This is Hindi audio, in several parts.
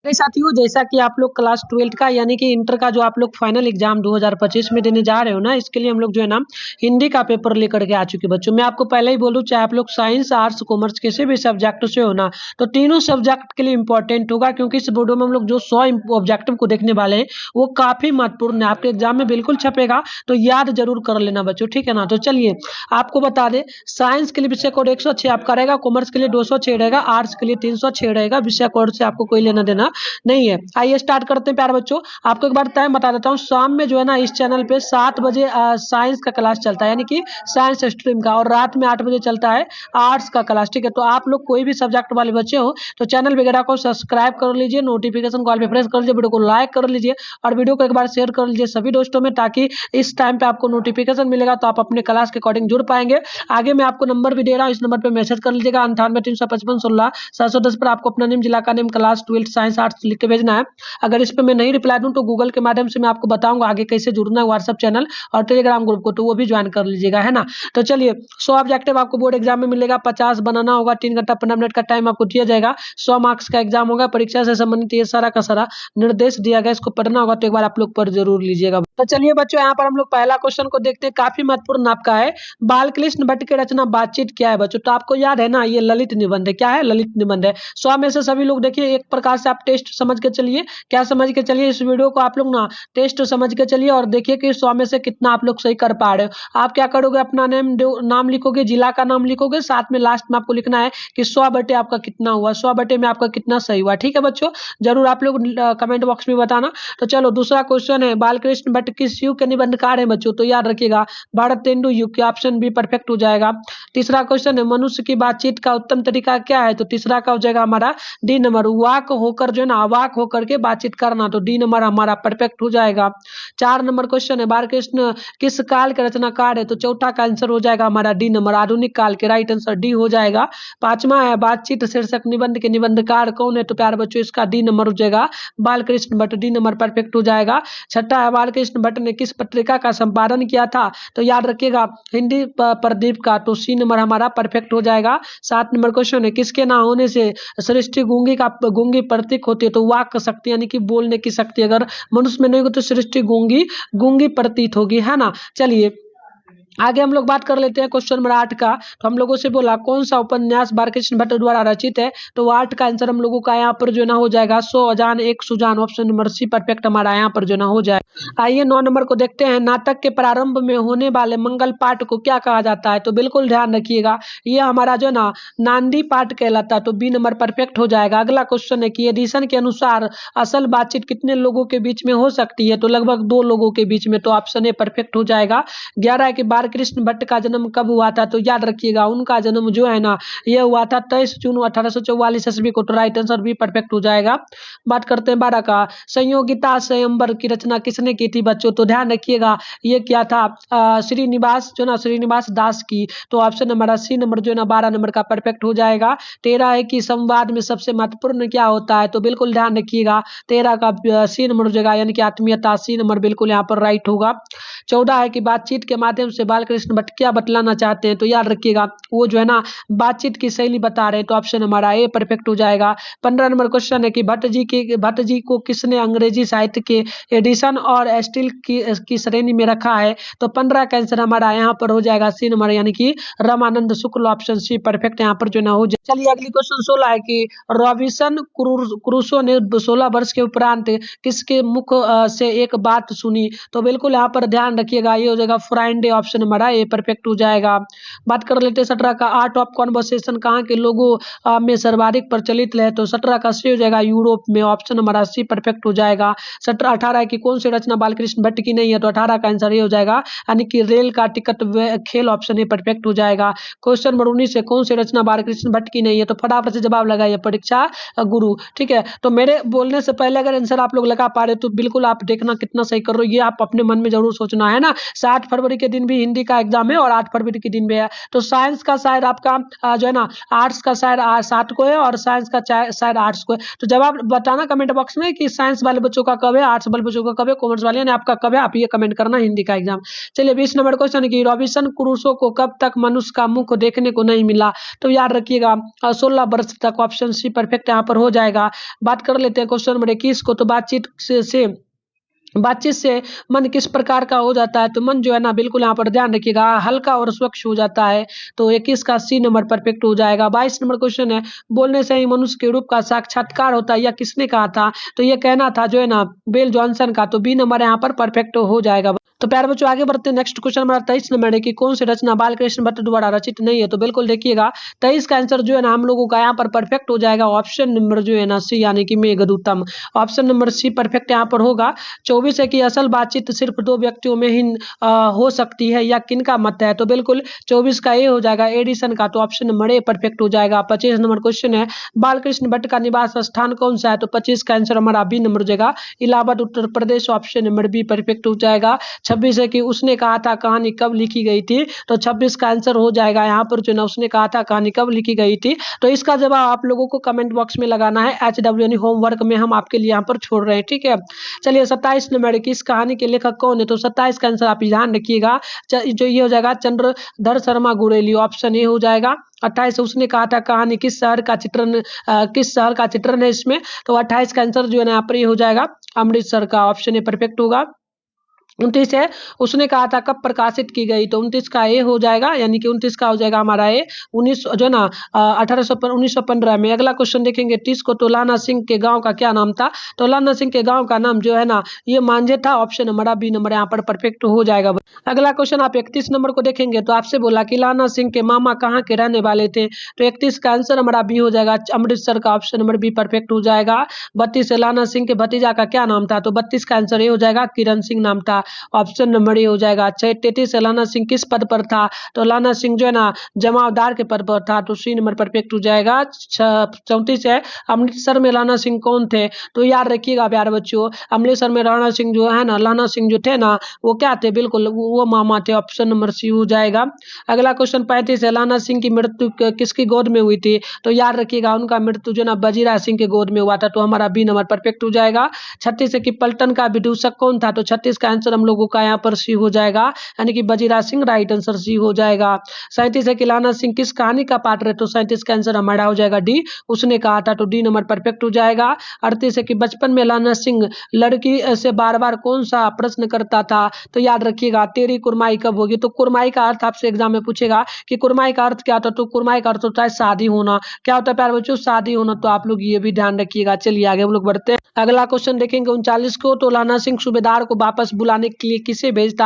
मेरे साथियों, जैसा कि आप लोग क्लास 12 का यानी कि इंटर का जो आप लोग फाइनल एग्जाम 2025 में देने जा रहे हो ना, इसके लिए हम लोग जो है ना हिंदी का पेपर लेकर के आ चुके बच्चों। मैं आपको पहले ही बोलूँ, चाहे आप लोग साइंस, आर्ट्स, कॉमर्स किसी भी सब्जेक्ट से हो ना, तो तीनों सब्जेक्ट के लिए इंपॉर्टेंट होगा, क्योंकि इस वीडियो में हम लोग जो 100 ऑब्जेक्टिव को देखने वाले हैं वो काफी महत्वपूर्ण है। आपके एग्जाम में बिल्कुल छपेगा, तो याद जरूर कर लेना बच्चों, ठीक है ना। तो चलिए आपको बता दें, साइंस के लिए विषय कोड 106 आपका रहेगा, कॉमर्स के लिए 206 रहेगा, आर्ट्स के लिए 306 रहेगा। विषय कोड से आपको कोई लेना देना नहीं है। आइए स्टार्ट करते हैं प्यारे बच्चों। आपको एक बार टाइम बता देता हूँ, शाम में जो है ना इस चैनल पे 7 बजे साइंस का क्लास चलता है, यानी कि साइंस स्ट्रीम का, और रात में 8 बजे चलता है आर्ट्स का क्लास, ठीक है। तो आप लोग कोई भी सब्जेक्ट वाले बच्चे हो तो चैनल वगैरह को सब्सक्राइब कर लीजिए, नोटिफिकेशन कॉल पे प्रेस कर लीजिए, वीडियो को लाइक कर लीजिए और वीडियो को एक बार शेयर कर लीजिए सभी दोस्तों में, ताकि इस टाइम पे आपको नोटिफिकेशन मिलेगा तो आप अपने क्लास के अकॉर्डिंग जुड़ पाएंगे। आगे मैं आपको नंबर भी दे रहा हूँ, इस नंबर पे मैसेज कर लीजिएगा 98 355 16 710 पर। आपको अपना नेम, जिला का नेम, क्लास 12 साइंस आर्ट्स लिख के भेजना है। अगर इस पे मैं नहीं रिप्लाई दूं तो गूगल के माध्यम से मैं आपको बताऊंगा आगे कैसे जुड़ना है व्हाट्सएप चैनल और टेलीग्राम ग्रुप को, तो वो भी ज्वाइन कर लीजिएगा, है ना। तो चलिए, 100 ऑब्जेक्टिव आपको बोर्ड एग्जाम में मिलेगा, 50 बनाना होगा, 3 घंटा 15 मिनट का टाइम आपको दिया जाएगा, 100 मार्क्स का एग्जाम होगा। परीक्षा से संबंधित ये सारा का सारा निर्देश दिया गया, इसको पढ़ना होगा, तो एक बार आप लोग पढ़ जरूर लीजिएगा। तो चलिए बच्चों, यहाँ पर हम लोग पहला क्वेश्चन को देखते हैं, काफी महत्वपूर्ण आपका है। बाल कृष्ण भट्ट की रचना बातचीत क्या है बच्चों? तो आपको याद है ना, ये ललित निबंध है। क्या है? ललित निबंध है। 100 में से सभी लोग देखिए, एक प्रकार से आप टेस्ट समझ के चलिए। क्या समझ के चलिए? इस वीडियो को आप लोग ना टेस्ट समझ के चलिए और देखिए कि 100 में से कितना आप लोग सही कर पा रहे हो। आप क्या करोगे, अपना नाम लिखोगे, जिला का नाम लिखोगे, साथ में लास्ट में आपको लिखना है कि 100 बटे आपका कितना हुआ, 100 बटे में आपका कितना सही हुआ, ठीक है बच्चों। जरूर आप लोग कमेंट बॉक्स में बताना। तो चलो दूसरा क्वेश्चन है, बालकृष्ण भट्ट किस युग के निबंधकार है बच्चों? तो याद रखिएगा, भारतेंदु युग के, ऑप्शन बी परफेक्ट हो जाएगा। तीसरा क्वेश्चन है, मनुष्य की बातचीत का उत्तम तरीका क्या है? तो तीसरा का हो जाएगा हमारा डी नंबर, वाक होकर जो है ना, अवाक होकर के बातचीत करना, तो डी नंबर हमारा परफेक्ट हो जाएगा। 4 नंबर क्वेश्चन है, बालकृष्ण किस काल के रचनाकार है? तो चौथा का आंसर हो जाएगा हमारा डी नंबर, आधुनिक काल के, राइट आंसर डी हो जाएगा। पांचवा है, बातचीत शीर्षक निबंध के निबंधकार कौन है? तो प्यारे बच्चों इसका डी नंबर हो जाएगा Balkrishna Bhatt, D number perfect हो जाएगा। छठा है, बालकृष्ण भट्ट ने किस पत्रिका का संपादन किया था? तो याद रखिएगा, हिंदी प्रदीप का, तो सी नंबर हमारा परफेक्ट हो जाएगा। 7 नंबर क्वेश्चन है, किसके ना होने से सृष्टि गूंगी प्रतीक होती है? तो वाक शक्ति, यानी कि बोलने की शक्ति, अगर मनुष्य में नहीं हो तो सृष्टि गूंगी गूंगी प्रतीत होगी, है ना। चलिए आगे हम लोग बात कर लेते हैं क्वेश्चन नंबर 8 का। तो हम लोगों से बोला कौन सा उपन्यास बालकृष्ण भट्ट द्वारा रचित है? तो 8 का आंसर हम लोगों का यहाँ पर जो ना हो जाएगा 100 अजान एक सुजान, ऑप्शन नंबर सी परफेक्ट हमारा यहाँ पर जो ना हो जाए। आइए 9 नंबर को देखते हैं, नाटक के प्रारंभ में होने वाले मंगल पाठ को क्या कहा जाता है? तो बिल्कुल ध्यान रखिएगा, ये हमारा जो ना नांदी पाठ कहलाता है, तो बी नंबर परफेक्ट हो जाएगा। अगला क्वेश्चन है कि एडिशन के अनुसार असल बातचीत कितने लोगों के बीच में हो सकती है? तो लगभग 2 लोगों के बीच में, तो ऑप्शन ए परफेक्ट हो जाएगा। 11 है कि बालकृष्ण भट्ट का जन्म कब हुआ था? तो याद रखिएगा, उनका जन्म जो है ना, यह हुआ था 23 जून 1844 ईस्वी को, तो राइट आंसर भी परफेक्ट हो जाएगा। बात करते हैं 12 का, संयोगिता स्वयंवर की रचना किसने की थी बच्चों? तो ध्यान रखिएगा, ये क्या था, श्रीनिवास जो ना, श्रीनिवास दास की, तो ऑप्शन नंबर सी नंबर जो है ना 12 नंबर का परफेक्ट हो जाएगा। 13 है कि संवाद में सबसे महत्वपूर्ण क्या होता है? तो बिल्कुल ध्यान रखिएगा, 13 का सी नंबर हो जाएगा, यानी कि आत्मीयता, सी नंबर बिल्कुल यहाँ पर राइट होगा। 14 है कि बातचीत के माध्यम से बालकृष्ण भट्ट क्या बतलाना चाहते हैं? तो याद रखिएगा, वो जो है ना बातचीत की शैली बता रहे हैं, तो ऑप्शन हमारा ए परफेक्ट हो जाएगा। 15 नंबर क्वेश्चन है कि भट्ट जी को किसने अंग्रेजी साहित्य के एडिशन और स्टील की श्रेणी में रखा है? तो 15 का आंसर हमारा यहाँ पर हो जाएगा सी नंबर, यानी कि रामानंद शुक्ल, ऑप्शन सी परफेक्ट यहाँ पर जो ना हो जाए। चलिए अगली क्वेश्चन 16 है कि रॉबिन्सन क्रूसो ने 16 वर्ष के उपरांत किसके मुख से एक बात सुनी? तो बिल्कुल यहाँ पर ध्यान रखिएगा, ये हो जाएगा फ्राइडे, ऑप्शन हमारा ये परफेक्ट हो जाएगा। बात कर लेते हैं 17 का, आर्ट ऑफ कॉन्वर्सेशन कहाँ के लोगों में सर्वाधिक प्रचलित है? तो 17 का सी हो जाएगा यूरोप में, ऑप्शन हमारा सी परफेक्ट हो जाएगा। 18 की कौन सी रचना बालकृष्ण भट्ट की नहीं है? तो 18 का आंसर ये हो जाएगा, यानी कि रेल का टिकट खेल, ऑप्शन ए परफेक्ट हो जाएगा। क्वेश्चन नंबर 19 है, कौन सी रचना बालकृष्ण भट्ट की नहीं है? तो फटाफट से जवाब लगाइए, परीक्षा गुरु, ठीक है। तो मेरे बोलने से पहले अगर आंसर आप लोग लगा पा रहे तो बिल्कुल आप देखना कितना सही कर रहे हो, ये आप अपने मन में जरूर सोचना, है ना। 7 फरवरी के दिन भी हिंदी हिंदी का एग्जाम है और 8 फरवरी के दिन भी है। तो साइंस का शायद आपका जो है ना आर्ट्स का शायद 7 को है और साइंस का शायद आर्ट्स को है। तो जवाब बताना कमेंट बॉक्स में कि साइंस वाले बच्चों का कब है, आर्ट्स वाले बच्चों का कब है, कॉमर्स वाले यानी आपका कब है, आप ये कमेंट करना हिंदी का एग्जाम। चलिए 20 नंबर क्वेश्चन की रॉबिन्सन क्रूसो को कब तक मनुष्य का मुख देखने को नहीं मिला? तो याद रखिएगा 16 वर्ष तक, ऑप्शन सी परफेक्ट यहाँ पर हो जाएगा। बात कर लेते हैं क्वेश्चन नंबर 21 को। तो बातचीत से मन किस प्रकार का हो जाता है? तो मन जो है ना बिल्कुल यहाँ पर ध्यान रखिएगा हल्का और स्वच्छ हो जाता है। तो 21 का सी नंबर परफेक्ट हो जाएगा। 22 नंबर क्वेश्चन है, बोलने से ही मनुष्य के रूप का साक्षात्कार होता है, यह किसने कहा था? तो ये कहना था जो है ना बेल जॉनसन का। तो बी नंबर यहाँ पर परफेक्ट हो जाएगा। तो प्यारे बच्चों आगे बढ़ते हैं। नेक्स्ट क्वेश्चन नंबर 23 नंबर है कि कौन सी रचना बालकृष्ण भट्ट द्वारा रचित नहीं है? तो बिल्कुल देखिएगा 23 का आंसर जो है ना हम लोगों का यहाँ पर परफेक्ट हो जाएगा। ऑप्शन नंबर जो है ना सी यानी कि Meghadutam, option number C perfect यहाँ पर होगा। 24 है कि असल बातचीत सिर्फ 2 व्यक्तियों में ही हो सकती है, या किनका मत है? तो बिल्कुल 24 का ए हो जाएगा एडिसन का। तो ऑप्शन नंबर ए परफेक्ट हो जाएगा। 25 नंबर क्वेश्चन है बालकृष्ण भट्ट का निवास स्थान कौन सा है? तो 25 का आंसर हमारा बी नंबर हो जाएगा Allahabad Uttar Pradesh, option number be perfect हो जाएगा। 26 है कि उसने कहा था कहानी कब लिखी गई थी? तो 26 का आंसर हो जाएगा यहाँ पर जो ना उसने कहा था कहानी कब लिखी गई थी। तो इसका जवाब आप लोगों को कमेंट बॉक्स में लगाना है। HW यानी होमवर्क में हम आपके लिए यहाँ पर छोड़ रहे हैं, ठीक है। चलिए 27 नंबर की इस कहानी के लेखक कौन है? तो 27 का आंसर आप ध्यान रखिएगा जो ये हो जाएगा चंद्रधर शर्मा गुरेली, ऑप्शन ए हो जाएगा। 28 उसने कहा था कहानी किस शहर का चित्रण है इसमें? तो 28 का आंसर जो है ना यहाँ पर ये हो जाएगा अमृतसर का, ऑप्शन ए परफेक्ट होगा। 29 है उसने कहा था कब प्रकाशित की गई? तो 29 का ए हो जाएगा यानी कि 29 का हो जाएगा हमारा ए 19 जो है ना 1915 में। अगला क्वेश्चन देखेंगे 30 को। तो लाना सिंह के गांव का क्या नाम था? तो लाना सिंह के गांव का नाम जो है ना ये मांझे था, ऑप्शन हमारा बी नंबर यहाँ पर परफेक्ट हो जाएगा। अगला क्वेश्चन आप 31 नंबर को देखेंगे तो आपसे बोला कि लाना सिंह के मामा कहाँ के रहने वाले थे? तो 31 का आंसर हमारा बी हो जाएगा अमृतसर का, ऑप्शन नंबर बी परफेक्ट हो जाएगा। 32 है लाना सिंह के भतीजा का क्या नाम था? तो 32 का आंसर ये हो जाएगा किरण सिंह नाम था, ऑप्शन नंबर ए हो जाएगा। 33 लाना सिंह किस पद पर था? तो लाना सिंह जो है ना जमावदार के पद पर था, तो सी नंबर परफेक्ट हो जाएगा। 34 है अमृतसर में लाना सिंह कौन थे? तो याद रखिएगा प्यारे बच्चों अमृतसर में लाना सिंह जो है ना लाना सिंह जो थे ना वो क्या थे? बिल्कुल वो मामा थे, ऑप्शन नंबर सी हो जाएगा। अगला क्वेश्चन 35 है लाना सिंह की मृत्यु किसकी गोद में हुई थी? तो याद रखिएगा उनका मृत्यु जो ना बजीरा सिंह के गोद में हुआ था, तो हमारा बी नंबर परफेक्ट हो जाएगा। 36 है कि पलटन का विदूषक कौन था? तो 36 का आंसर हम लोगों का यहाँ पर सी हो जाएगा यानी कि बजीराज सिंह, राइट आंसर सी हो जाएगा। 37 है कि लाना सिंह किस कहानी का पात्र है? तो 37 का आंसर हमारा हो जाएगा डी, उसने कहा था, तो डी नंबर परफेक्ट हो जाएगा। 38 है कि बचपन में लाना सिंह लड़की से बार बार कौन सा प्रश्न करता था? तो याद रखिएगा तेरी कुरमाई कब होगी? तो कुरमाई का अर्थ आपसे एग्जाम में पूछेगा कि कुरमाई का अर्थ क्या होता है? तो कुरमाई का अर्थ होता है शादी होना। क्या होता है प्यारे बच्चों? शादी होना। तो आप लोग ये भी ध्यान रखिएगा। चलिए आगे हम लोग बढ़ते हैं। अगला क्वेश्चन देखेंगे 39 को। तो लाना सिंह सूबेदार को वापस बुलाने के लिए किसे भेजता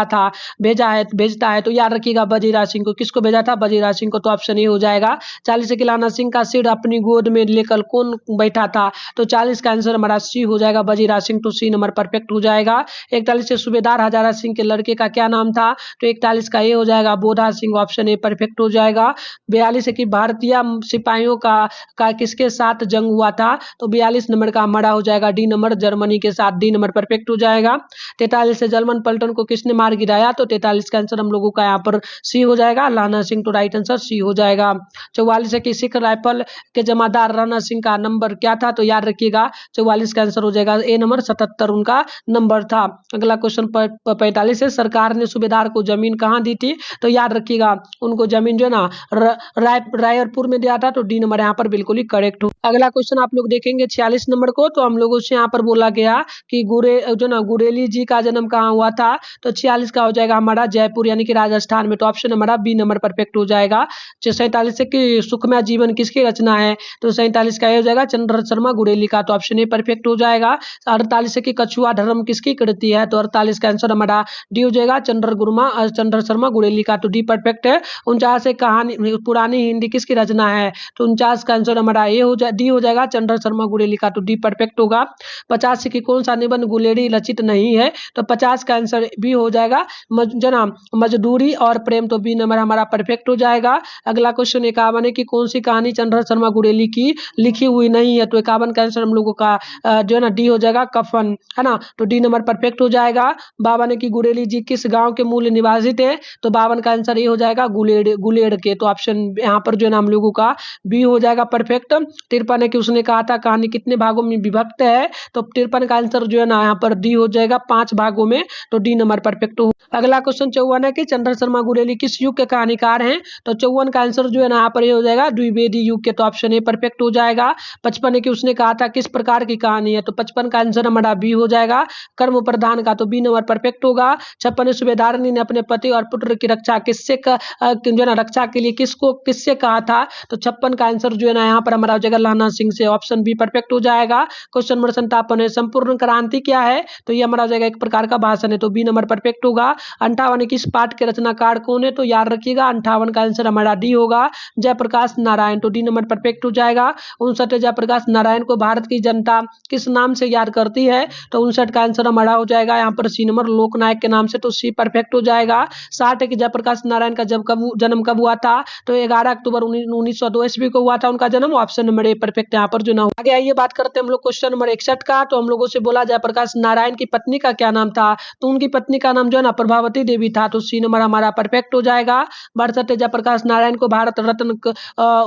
है? तो याद रखिएगा बजीराज सिंह को। किसको भेजा था? बजीराज सिंह को, तो ऑप्शन ए हो जाएगा। 40 के लाना सिंह का सिर अपनी गोद में लेकर कौन बैठा था? तो 40 का आंसर हमारा सी हो जाएगा बजीराज सिंह, तो सी नंबर परफेक्ट हो जाएगा। 41 से सूबेदार हजारा सिंह के लड़के का क्या नाम था? तो 41 का ए हो जाएगा बोधा सिंह, ऑप्शन ए परफेक्ट हो जाएगा। 42 की भारतीय सिपाहियों का किसके साथ जंग हुआ था? तो 42 नंबर का हमारा हो जाएगा डी नंबर जर्मनी के साथ, डी नंबर परफेक्ट हो जाएगा। 43 से जर्मन पलटन को किसने मार गिराया? तो 43 का आंसर हम लोगों का यहाँ पर सी हो जाएगा लाना सिंह, तो राइट आंसर सी हो जाएगा। 44 है कि सिख राइफल के जमादार राणा सिंह का नंबर क्या था? तो याद रखिएगा 44 का आंसर हो जाएगा ए नंबर 77 उनका नंबर था। अगला क्वेश्चन 45 है सरकार ने सूबेदार को जमीन कहाँ दी थी? तो याद रखिएगा उनको जमीन जो है ना रायपुर में दिया था, तो डी नंबर यहाँ पर बिल्कुल ही करेक्ट हो। अगला क्वेश्चन आप लोग देखेंगे 46 नंबर को। तो हम लोगों से यहाँ पर बोला गया कि गुरेली जी का जन्म कहाँ हुआ था? तो 46 का हो जाएगा हमारा जयपुर यानी कि राजस्थान में, तो ऑप्शन हमारा बी नंबर परफेक्ट हो जाएगा। 47 की सुखमय जीवन किसकी रचना है? तो 47 का ये हो जाएगा चंद्र शर्मा गुरेली का, तो ऑप्शन ए परफेक्ट हो जाएगा। 48 की कछुआ धर्म किसकी कृति है? तो 48 का आंसर हमारा डी हो जाएगा चंद्र शर्मा गुरेली का, तो डी परफेक्ट है। 49 कहानी पुरानी हिंदी किसकी रचना है? तो 49 का आंसर हमारा डी हो जाएगा चंद्र शर्मा गुरेली का, तो डी परफेक्ट होगा। 50 की कौन सा निबंध गुलेरी रचित नहीं है? तो 50 का आंसर बी हो जाएगा जो ना मजदूरी और प्रेम, तो बी नंबर हमारा परफेक्ट हो जाएगा। अगला क्वेश्चन 51 है कि कौन सी कहानी चंद्र शर्मा गुरेली की लिखी हुई नहीं है, तो 51 का आंसर हम लोगों का जो है ना डी हो जाएगा कफन, है ना, तो डी नंबर परफेक्ट हो जाएगा। 52 है कि गुरेली जी किस गांव के मूल निवासी थे, तो 52 का आंसर ये हो जाएगा गुलेड़ के, तो ऑप्शन यहाँ पर जो है ना हम लोगों का बी हो जाएगा परफेक्ट। 53 है कि उसने कहा था कहानी कितने भागों में विभक्त है, तो 53 का आंसर जो है ना यहाँ पर डी हो जाएगा 5 भागों में, तो डी नंबर परफेक्ट हो। अगला क्वेश्चन 54 है कि चंद्र शर्मा गुरेली किस युग के कहानीकार हैं, तो 54 का आंसर जो है ना यहाँ पर ये हो जाएगा द्विवेदी युग के, तो ऑप्शन ए परफेक्ट हो जाएगा। 55 है कि उसने कहा था किस प्रकार की कहानी है, तो 55 का आंसर हमारा बी हो जाएगा कर्म प्रधान का, तो बी नंबर परफेक्ट होगा। 56 सूबेदारनी ने अपने पति और पुत्र की रक्षा जो है ना रक्षा के लिए किससे कहा था, तो 56 का आंसर जो है ना यहाँ पर हमारा हो जाएगा लहना सिंह से, ऑप्शन बी परफेक्ट हो जाएगा। क्वेश्चन नंबर 57 है संपूर्ण क्रांति क्या है, तो ये हमारा हो जाएगा एक प्रकार का भाषण है, तो बी नंबर परफेक्ट होगा। 58 किस पाठ के रचनाकार कौन है, तो याद रखिएगा 58 का आंसर हमारा डी होगा जयप्रकाश नारायण, तो डी नंबर परफेक्ट हो जाएगा। 59 जयप्रकाश नारायण को भारत की जनता किस नाम से याद करती है, तो 59 का आंसर हमारा हो जाएगा यहाँ पर सी नंबर लोकनायक के नाम से, तो सी परफेक्ट हो जाएगा। 60 है कि जयप्रकाश नारायण का जन्म कब हुआ था, तो 11 अक्टूबर 1902 ईस्वी को हुआ था उनका जन्म, ऑप्शन नंबर ए परफेक्ट यहाँ पर जो ना। आगे आइए बात करते हैं हम लोग क्वेश्चन नंबर 61 का, तो हम लोगों से बोला जयप्रकाश नारायण की पत्नी का क्या नाम था, तो उनकी पत्नी का नाम जो है ना प्रभावती देवी था, तो सी नंबर हमारा परफेक्ट हो जाएगा। 62 जयप्रकाश नारायण को भारत रत्न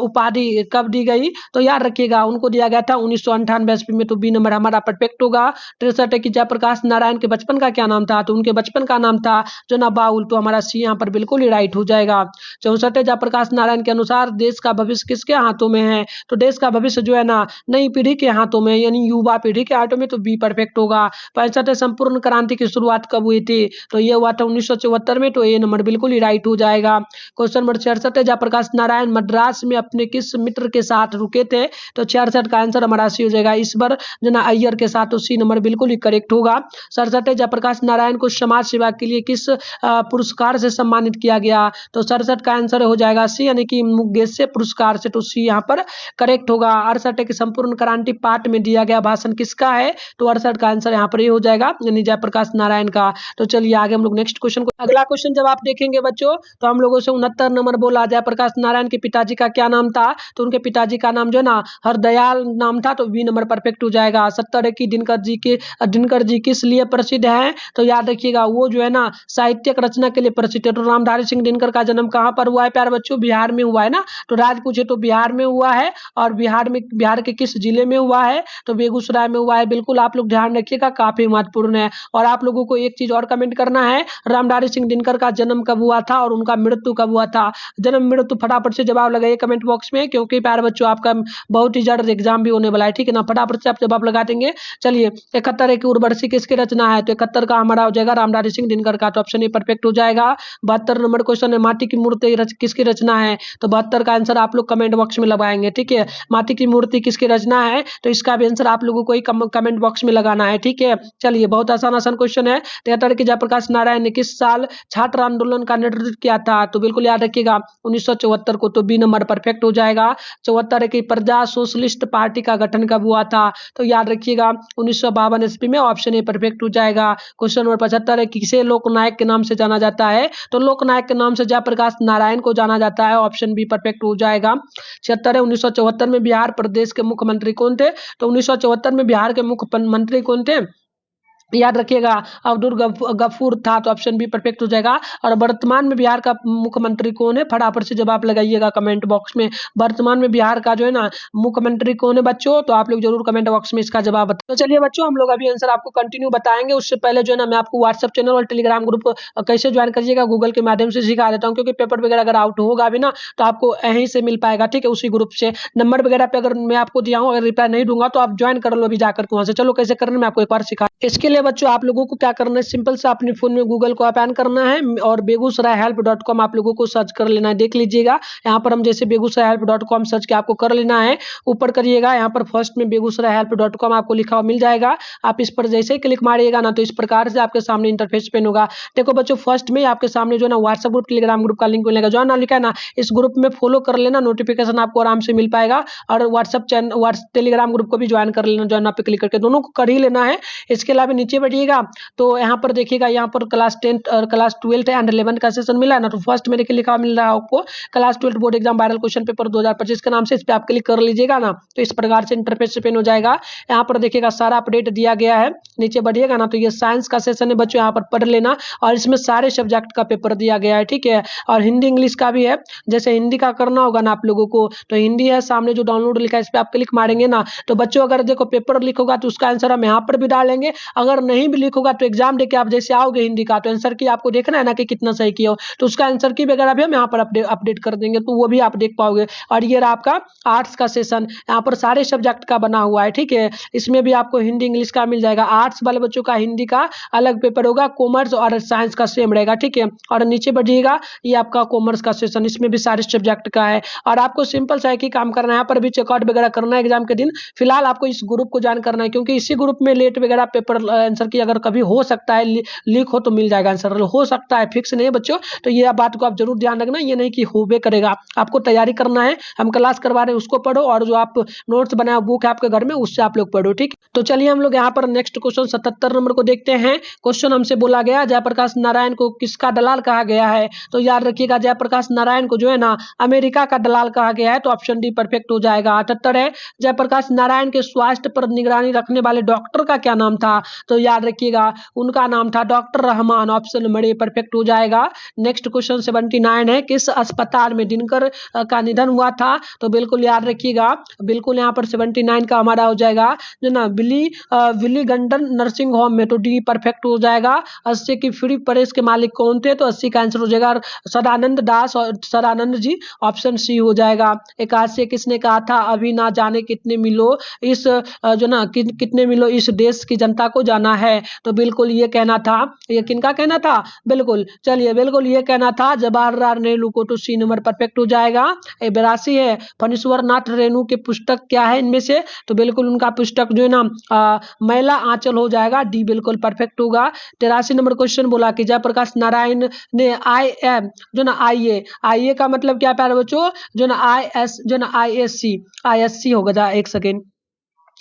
उपाधि कब दी गई, तो याद रखिएगा उनको दिया गया था 1998 ईस्वी में, तो बी नंबर हमारा परफेक्ट होगा। 63 है कि जयप्रकाश नारायण के बचपन का क्या नाम था, तो उनके बचपन का नाम था जो ना बाउल, तो हमारा सी यहाँ पर बिल्कुल ही राइट हो जाएगा। 64 जयप्रकाश नारायण के अनुसार देश का भविष्य किसके हाथों में है, तो देश का भविष्य जो है ना नई पीढ़ी के हाथों में, यानी युवा पीढ़ी के हाथों में, तो बी परफेक्ट होगा। 65 संपूर्ण क्रांति की शुरुआत कब हुई थी, तो ये हुआ था 1974 में, तो ये नंबर बिल्कुल ही राइट हो जाएगा। क्वेश्चन नंबर 66 है जयप्रकाश नारायण मद्रास में अपने किस मित्र के साथ रुके थे, तो 66 का आंसर हमारा सी हो जाएगा ईश्वर जना अय्यर के साथ, तो सी नंबर बिल्कुल ही करेक्ट होगा। 67 है जयप्रकाश नारायण को समाज सेवा के लिए किस पुरस्कार से सम्मानित किया गया, तो 67 का आंसर हो जाएगा सी, यानी कि मुगेसे पुरस्कार से, तो सी यहाँ पर करेक्ट होगा। 68 है कि संपूर्ण क्रांति पाठ में दिया गया भाषण किसका है, तो 68 का आंसर यहाँ पर ये हो जाएगा यानी जयप्रकाश नारायण का। तो चलिए आगे हम लोग नेक्स्ट क्वेश्चन को, अगला क्वेश्चन जब आप देखेंगे बच्चों, तो हम लोगों से 69 नंबर बोला जयप्रकाश नारायण के पिताजी का क्या नाम था, तो उनके पिताजी का नाम जो है ना हरदयाल नाम था, तो बी नंबर परफेक्ट हो जाएगा। 70 है कि दिनकर जी किस लिए प्रसिद्ध हैं, तो याद रखिएगा वो जो है ना साहित्यिक रचना के लिए प्रसिद्ध है। तो रामधारी सिंह दिनकर का जन्म कहाँ पर हुआ है प्यारे बच्चों, बिहार में हुआ है ना, तो राज पूछे तो बिहार में हुआ है, और बिहार के किस जिले में हुआ है, तो बेगूसराय में हुआ है। बिल्कुल आप लोग ध्यान रखिएगा, काफी महत्वपूर्ण है। और आप लोगों को एक चीज और कमेंट करना है, रामधारी सिंह दिनकर का जन्म कब हुआ था और उनका मृत्यु कब हुआ था, जन्म मृत्यु फटाफट से जवाब लगाइए कमेंट बॉक्स में, क्योंकि प्यारे बच्चों आपका बहुत ही जल्द एग्जाम भी होने वाला है, ठीक है ना, फटाफट से आप जवाब लगा देंगे। चलिए 71 है कि उर्वशी किसकी रचना है, तो 71 का हमारा हो जाएगा रामधारी सिंह दिनकर का, तो ऑप्शन ए परफेक्ट हो जाएगा। 72 नंबर क्वेश्चन है माटी की मूर्ति किसकी रचना है, तो 72 का आंसर आप लोग कमेंट बॉक्स में लगाएंगे, ठीक है। माटी की मूर्ति किसकी रचना है, तो इसका भी आंसर आप लोगों को ही कमेंट बॉक्स में लगाना है, ठीक है। चलिए बहुत आसान क्वेश्चन है। 73 की जयप्रकाश नारायण ने किस साल छात्र आंदोलन का नेतृत्व किया था, तो बिल्कुल याद रखिएगा 1974 को, तो बी नंबर परफेक्ट हो जाएगा। 74 की प्रजा सोशलिस्ट पार्टी का गठन कब हुआ था, तो याद रखिएगा 1952 ईस्वी में, ऑप्शन ए परफेक्ट हो जाएगा। क्वेश्चन नंबर 75 है किसे लोकनायक के नाम से जाना जाता है, तो लोकनायक के नाम से जयप्रकाश नारायण को जाना जाता है, ऑप्शन बी परफेक्ट हो जाएगा। 76 है 1974 में बिहार प्रदेश के मुख्यमंत्री कौन थे, तो 1974 में बिहार के मुख्यमंत्री कौन थे, याद रखिएगा अब्दुल गफूर था, तो ऑप्शन बी परफेक्ट हो जाएगा। और वर्तमान में बिहार का मुख्यमंत्री कौन है, फटाफट से जवाब लगाइएगा कमेंट बॉक्स में, वर्तमान में बिहार का जो है ना मुख्यमंत्री कौन है बच्चों, तो आप लोग जरूर कमेंट बॉक्स में इसका जवाब बताएं। तो चलिए बच्चों हम लोग अभी आंसर आपको कंटिन्यू बताएंगे, उससे पहले जो है ना मैं आपको व्हाट्सएप चैनल और टेलीग्राम ग्रुप कैसे ज्वाइन करिएगा गूगल के माध्यम से सिखा देता हूँ, क्योंकि पेपर वगैरह अगर आउट होगा भी ना तो आपको यहीं से मिल पाएगा, ठीक है, उसी ग्रुप से। नंबर वगैरह पे अगर मैं आपको दिया हूँ, अगर रिप्लाई नहीं दूंगा तो आप ज्वाइन कर लो अभी जाकर वहां से। चलो कैसे करना मैं आपको एक बार सिखा, इसके लिए बच्चों आप लोगों को क्या करना है, सिंपल से अपने फोन में गूगल को ओपन करना है और बेगूसरायhelp.com आप लोगों को सर्च कर लेना है। देख लीजिएगा यहाँ पर हम जैसे बेगूसरायhelp.com सर्च के आपको कर लेना है, ऊपर करिएगा यहाँ पर फर्स्ट में बेगूसरायhelp.com आपको लिखा हुआ मिल जाएगा। आप इस पर जैसे ही क्लिक मारिएगा ना तो इस प्रकार से आपके सामने इंटरफेस पेन होगा। देखो बच्चों फर्स्ट में आपके सामने जो है ना व्हाट्सएप ग्रुप टेलीग्राम ग्रुप का लिंक मिलेगा, जो ना लिखा है ना इस ग्रुप में फॉलो कर लेना, नोटिफिकेशन आपको आराम से मिल पाएगा। और व्हाट्सएप टेलीग्राम ग्रुप को भी ज्वाइन कर लेना, ज्वाइन पे क्लिक करके दोनों को कर ही लेना है। इसके अलावा नीचे नीचे बढ़िएगा तो यहाँ पर देखिएगा, यहाँ पर क्लास 10 और क्लास 12 एंड 11 का सेशन मिला है ना। तो फर्स्ट मेरे के लिखा मिल रहा है आपको class 12 board exam viral question paper 2025 के नाम से, इस पर आप क्लिक कर लीजिएगा ना। तो इस प्रकार से इंटरफेस ओपन हो जाएगा। यहाँ पर देखिएगा सारा अपडेट दिया गया है। नीचे बढ़िएगा ना तो ये साइंस का सेशन है बच्चों, यहाँ पर पढ़ लेना। और इसमें सारे सब्जेक्ट का पेपर दिया गया है, ठीक है। और हिंदी इंग्लिश का भी है। जैसे हिंदी का करना होगा ना आप लोगों को, तो हिंदी है सामने जो डाउनलोड लिखा है, इस पर आप क्लिक मारेंगे ना तो बच्चों अगर देखो पेपर लिखोगा तो उसका आंसर हम यहाँ पर भी डालेंगे। अगर नहीं भी लिखोगा तो एग्जाम देके आप जैसे आओगे हिंदी का, तो आंसर की आपको देखना है ना कि कितना सही किया हो, तो उसका आंसर की वगैरह भी हम यहाँ पर अपडेट कर देंगे, तो वो भी आप देख पाओगे। और ये रहा आपका आर्ट्स का सेशन, यहाँ पर सारे सब्जेक्ट का बना हुआ है, ठीक है। इसमें भी आपको हिंदी इंग्लिश का मिल जाएगा। आर्ट्स वाले बच्चों का हिंदी का अलग पेपर होगा, कॉमर्स और साइंस का सेम रहेगा, ठीक है। और नीचे बढ़िएगा ये आपका कॉमर्स का सेशन, इसमें भी सारे सब्जेक्ट का है। और आपको सिंपल सा एक ही काम करना है, यहाँ पर भी चेकआउट वगैरह करना है एग्जाम के दिन। फिलहाल आपको इस ग्रुप को ज्वाइन करना है, क्योंकि इसी ग्रुप में लेट वगैरह पेपर आंसर की अगर कभी हो सकता है लीक हो तो मिल जाएगा आंसर, हो सकता है, फिक्स नहीं है बच्चों। तो ये बात को आप जरूर ध्यान रखना, ये नहीं कि होबे करेगा। आपको तैयारी करना है, हम क्लास करवा रहे हैं उसको पढ़ो, और जो आप नोट्स बनाया बुक है आपके घर में उससे आप लोग पढ़ो, ठीक। तो चलिए हम लोग यहाँ पर नेक्स्ट क्वेश्चन 77 नंबर को देखते हैं। क्वेश्चन हमसे बोला गया जयप्रकाश नारायण को किसका दलाल कहा गया है। तो याद रखिएगा जयप्रकाश नारायण को जो है ना अमेरिका का दलाल कहा गया है, तो ऑप्शन डी परफेक्ट हो जाएगा। 78 है जयप्रकाश नारायण के स्वास्थ्य पर निगरानी रखने वाले डॉक्टर का क्या नाम था। तो याद रखिएगा उनका नाम था doctor Rahman, option number a perfect हो जाएगा। नेक्स्ट क्वेश्चन 79 है किस अस्पताल में दिनकर का निधन हुआ था। तो बिल्कुल याद रखिएगा, बिल्कुल यहाँ पर 79 का हमारा हो जाएगा जो ना विली गंडन नर्सिंग होम में, तो डी परफेक्ट हो जाएगा। 80 की फ्री प्रेस के मालिक कौन थे। तो 80 का आंसर हो जाएगा सदानंद दास और सदानंद जी, ऑप्शन सी हो जाएगा। 81 किसने कहा था अभी ना जाने कितने मिलो इस जो ना कितने मिलो इस देश की जनता को जाना है। तो बिल्कुल ये कहना था, ये किनका कहना था, बिल्कुल चलिए बिल्कुल ये कहना था जवाहरलाल नेहरू को, तो सी नंबर परफेक्ट हो जाएगा। 82 है फणीश्वर नाथ रेणु की पुस्तक क्या है इनमें से। तो बिल्कुल उनका पुस्तक जो है ना मैला आंचल हो जाएगा, डी बिल्कुल परफेक्ट होगा। 83 नंबर क्वेश्चन बोला कि जयप्रकाश नारायण ने जो ना आई ए का मतलब क्या प्यारे बच्चों, जो ना जो ना ISC होगा, एक सेकेंड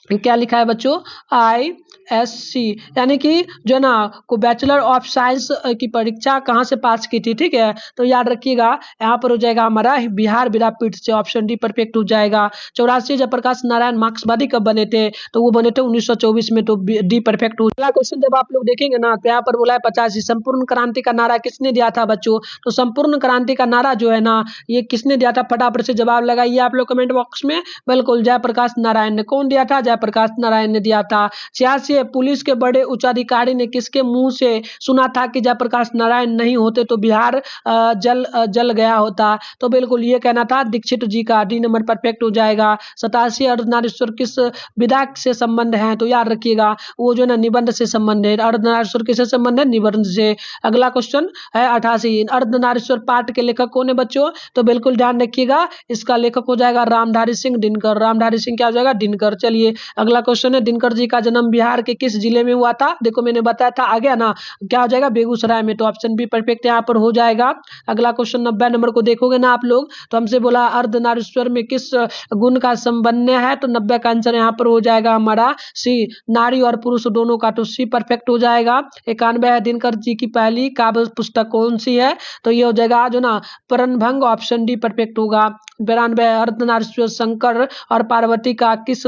क्या लिखा है बच्चों, ISC, यानी कि जो है ना को बैचलर ऑफ साइंस की परीक्षा कहाँ से पास की थी, ठीक है। तो याद रखिएगा यहाँ पर हो जाएगा हमारा बिहार विद्यापीठ से, ऑप्शन डी परफेक्ट हो जाएगा। 84 जयप्रकाश नारायण मार्क्सवादी कब बने थे। तो वो बने थे 1924 में, तो डी परफेक्ट हो। अगला क्वेश्चन जब आप लोग देखेंगे ना तो यहाँ पर बोला है 85 संपूर्ण क्रांति का नारा किसने दिया था बच्चों। तो संपूर्ण क्रांति का नारा जो है ना ये किसने दिया था, फटाफट से जवाब लगाइए आप लोग कमेंट बॉक्स में। बिल्कुल जयप्रकाश नारायण ने। कौन दिया था, जयप्रकाश नारायण ने दिया था। 86 पुलिस के बड़े उच्चाधिकारी ने किसके मुंह से सुना था कि जयप्रकाश नारायण नहीं होते तो बिहार जल गया होता। तो बिल्कुल ये कहना था दीक्षित जी का, डी नंबर परफेक्ट हो जाएगा। 87 अर्धनारीश्वर किस विधा से संबंध है। तो याद रखिएगा वो जो है ना निबंध से संबंध है। अर्धनारीश्वर किससे संबंध है, निबंध से। अगला क्वेश्चन है 88 अर्धनारीश्वर पाठ के लेखक कौन है बच्चों। तो बिल्कुल ध्यान रखिएगा इसका लेखक हो जाएगा रामधारी सिंह दिनकर, रामधारी सिंह क्या हो जाएगा, दिनकर। चलिए अगला क्वेश्चन है दिनकर जी का जन्म बिहार के किस जिले में हुआ था। देखो मैंने बताया था आ गया ना, क्या हो जाएगा, बेगूसराय में। तो ऑप्शन बी परफेक्ट यहाँ पर हो जाएगा। अगला क्वेश्चन 90 नंबर को देखोगे ना आप लोग तो हमसे बोला अर्धनारीश्वर में किस गुण का संबंध है। तो 90 का आंसर यहाँ पर हो जाएगा हमारा सी, नारी और पुरुष दोनों का, तो सी परफेक्ट हो जाएगा। 91 है दिनकर जी की पहली काव्य पुस्तक कौन सी है। तो ये हो जाएगा जो ना प्रणभंग, ऑप्शन डी परफेक्ट होगा। 92 अर्धनारीश्वर शंकर और पार्वती का किस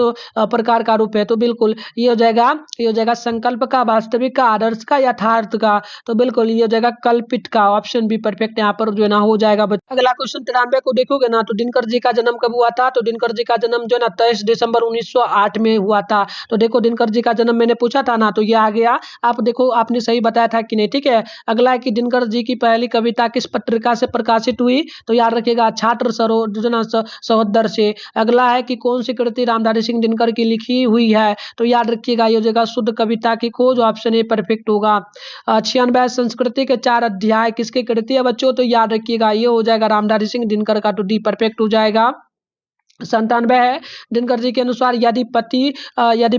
प्रकार का रूप है। तो बिल्कुल ये हो जाएगा संकल्प का, वास्तविक का, आदर्श का, यथार्थ का। तो बिल्कुल ये हो जाएगा कल्पित का, ऑप्शन बी परफेक्ट यहाँ पर जो है ना हो जाएगा। अगला क्वेश्चन 93 को देखोगे ना तो दिनकर जी का जन्म कब हुआ था। तो दिनकर जी का जन्म जो है ना 23 दिसंबर 1908 में हुआ था। तो देखो दिनकर जी का जन्म मैंने पूछा था ना, तो ये आ गया। आप देखो आपने सही बताया था कि नहीं, ठीक है। अगला है कि दिनकर जी की पहली कविता किस पत्रिका से प्रकाशित हुई। तो याद रखिएगा छात्र सहोदर से। अगला है कि कौन सी कृति रामधारी सिंह दिनकर की लिखी हुई है। तो याद रखिएगा ये हो जाएगा शुद्ध कविता की खोज, ऑप्शन ए परफेक्ट होगा। 96 संस्कृति के 4 अध्याय किसके कृति है बच्चों। तो याद रखिएगा ये हो जाएगा रामधारी सिंह दिनकर का, तो डी परफेक्ट हो जाएगा। 97 है। दिनकर जी के अनुसार यदि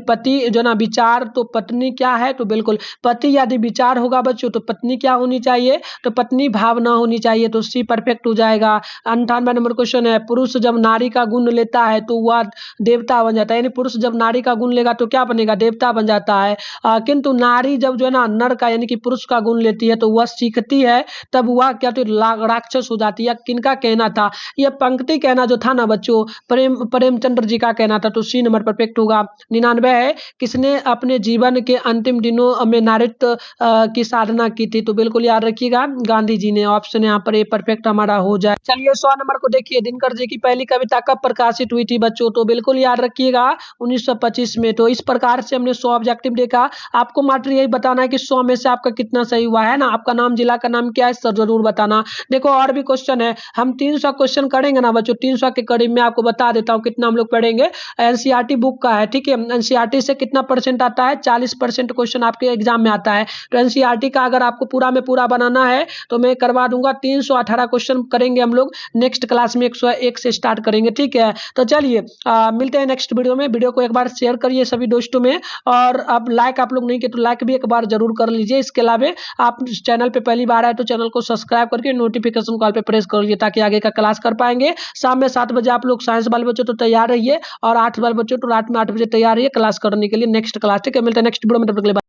पति जो ना विचार तो पत्नी क्या है, तो बिल्कुल पति यदि विचार होगा बच्चों तो पत्नी क्या होनी चाहिए, तो पत्नी भावना होनी चाहिए, तो सी परफेक्ट हो जाएगा। 98 नंबर क्वेश्चन है, पुरुष जब नारी का गुण लेता है तो वह देवता बन जाता है, यानी पुरुष जब नारी का गुण लेगा तो क्या बनेगा, देवता बन जाता है। किंतु नारी जब जो है ना नर का यानी कि पुरुष का गुण लेती है तो वह सीखती है, तब वह क्या तो राक्षस हो जाती है। किनका कहना था, यह पंक्ति कहना जो था ना बच्चों, प्रेमचंद्र जी का कहना था, तो सी नंबर परफेक्ट होगा। 99 है, किसने अपने जीवन के अंतिम दिनों में नारित्व की साधना की थी, तो बिल्कुल याद रखिएगा गांधी जी ने। ऑप्शन यहाँ पर ए परफेक्ट हमारा हो जाए। चलिए 100 नंबर को देखिए, दिनकर जी की पहली कविता कब प्रकाशित हुई थी बच्चों, तो बिल्कुल याद रखिएगा 1925 में। तो इस प्रकार से हमने 100 ऑब्जेक्टिव देखा। आपको मात्र यही बताना है कि 100 में से आपका कितना सही हुआ है ना। आपका नाम, जिला का नाम क्या है, सर जरूर बताना। देखो और भी क्वेश्चन है, हम 300 क्वेश्चन करेंगे ना बच्चों, 300 के करीब में आपको बता देता हूँ कितना हम लोग पढ़ेंगे। एनसीईआरटी बुक का है, ठीक है। एनसीईआरटी से कितना परसेंट आता है, 40% क्वेश्चन आपके एग्जाम में आता है। तो एनसीईआरटी का अगर आपको पूरा में पूरा बनाना है तो मैं करवा दूंगा। 318 क्वेश्चन करेंगे हम लोग नेक्स्ट क्लास में, 101 से स्टार्ट करेंगे, ठीक है। तो चलिए मिलते हैं नेक्स्ट वीडियो में। वीडियो को एक बार शेयर करिए सभी दोस्तों में, और अब लाइक आप लोग नहीं किए तो लाइक भी एक बार जरूर कर लीजिए। इसके अलावा आप चैनल पे पहली बार आए तो चैनल को सब्सक्राइब करके नोटिफिकेशन कॉल पे प्रेस कर लीजिए, ताकि आगे का क्लास कर पाएंगे। शाम में 7 बजे आप लोग साइंस वाले बच्चों तो तैयार रहिए, और 8 वाले बच्चों तो रात में 8 बजे तैयार रहिए क्लास करने के लिए, नेक्स्ट क्लास, ठीक है। मिलते हैं नेक्स्ट वीडियो में, तब तक के लिए।